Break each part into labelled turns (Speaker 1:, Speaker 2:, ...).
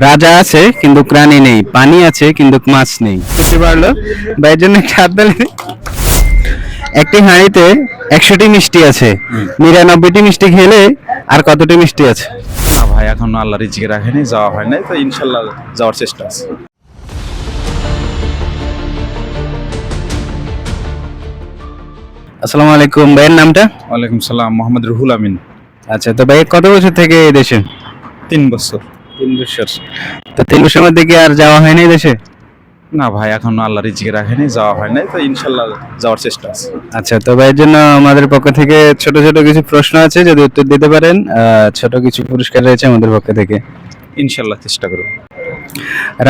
Speaker 1: রাজা আছে কিন্তু রানী নেই, পানি আছে কিন্তু মাছ নেই। বুঝতে পারলো? ভাইয়ের জন্য একটা হাততালি দিন। একটি হাঁড়িতে 100টি মিষ্টি আছে, 99টি মিষ্টি খেলে আর কতটি মিষ্টি আছে?
Speaker 2: না ভাই, এখন আল্লাহ রিজিকে রাখেনি, যাওয়া হয় নাই, তো ইনশাল্লাহ যাওয়ার চেষ্টা আছে।
Speaker 1: আসসালামু আলাইকুম, ভাইয়ের নামটা?
Speaker 2: ওয়ালাইকুম সালাম, মোহাম্মদ রুহুল আমিন।
Speaker 1: আচ্ছা, তো ভাই কত বছর থেকে এই দেশে?
Speaker 2: 3 বছর।
Speaker 1: 3 বছর। তো 3 বছরের মধ্যে কি আর যাওয়া হয়নি এই দেশে?
Speaker 2: না ভাই, এখন আল্লাহ রিজিকে রাখেনি, যাওয়া হয় নাই, তো ইনশাল্লাহ যাওয়ার চেষ্টা আছে।
Speaker 1: আচ্ছা, তো ভাইয়ের জন্য আমাদের পক্ষ থেকে ছোট ছোট কিছু প্রশ্ন আছে, যদি উত্তর দিতে পারেন ছোট কিছু পুরস্কার রয়েছে আমাদের পক্ষ থেকে।
Speaker 2: ইনশাল্লাহ চেষ্টা করব।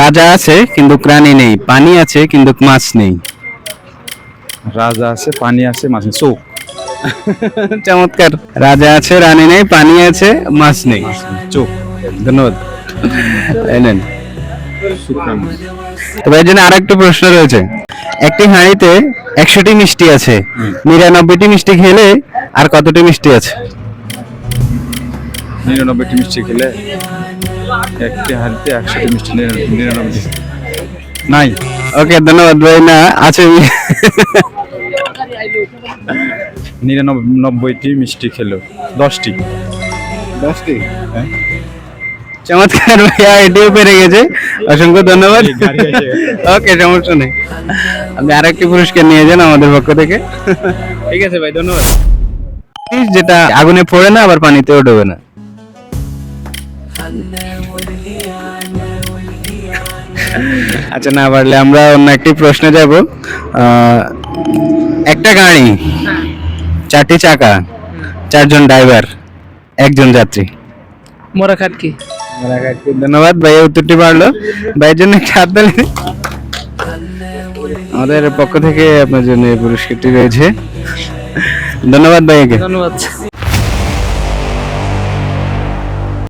Speaker 1: রাজা আছে কিন্তু রানী নেই, পানি আছে কিন্তু মাছ নেই।
Speaker 2: রাজা আছে, পানি আছে, মাছ নেই। চোখ।
Speaker 1: চমৎকার। রাজা আছে, রানী নেই, পানি আছে, মাছ নেই।
Speaker 2: চোখ।
Speaker 1: ধন্যবাদ। এই নেন।
Speaker 2: শুকরান।
Speaker 1: তো ভাইয়ের জন্য আরেকটা প্রশ্ন রয়েছে। একটি হাঁড়িতে 100টি মিষ্টি আছে, 99টি মিষ্টি খেলে আর কতটি মিষ্টি আছে?
Speaker 2: 99টি মিষ্টি খেলে একটি হাঁড়িতে 100টি মিষ্টি, 99টি নাই।
Speaker 1: ওকে, ধন্যবাদ ভাই। না আছে।
Speaker 2: 99টি মিষ্টি খেলো 10টি।
Speaker 1: 10টি? চমৎকার ভাইয়া, এটিও পেরে গেছে। অসংখ্য ধন্যবাদ। ওকে, সমস্যা নেই। আপনি আরেকটি পুরস্কার নিয়ে যান আমাদের পক্ষ থেকে। ঠিক আছে ভাই, ধন্যবাদ। যেটা আগুনে পড়ে না আবার পানিতেও ডোবে না। আচ্ছা, না পারলে আমরা অন্য একটি প্রশ্নে যাব। একটা গাড়ি, 4টি চাকা, 4জন ড্রাইভার, 1জন যাত্রী।
Speaker 3: মোরা খাটকি।
Speaker 1: ধন্যবাদ, ভাইয়া উত্তরটি পারলো। ভাইয়ের জন্য একটা হাততালি দিন। আমাদের পক্ষ থেকে আপনার জন্য এই পুরস্কারটি রয়েছে। ধন্যবাদ ভাইয়াকে।
Speaker 3: ধন্যবাদ।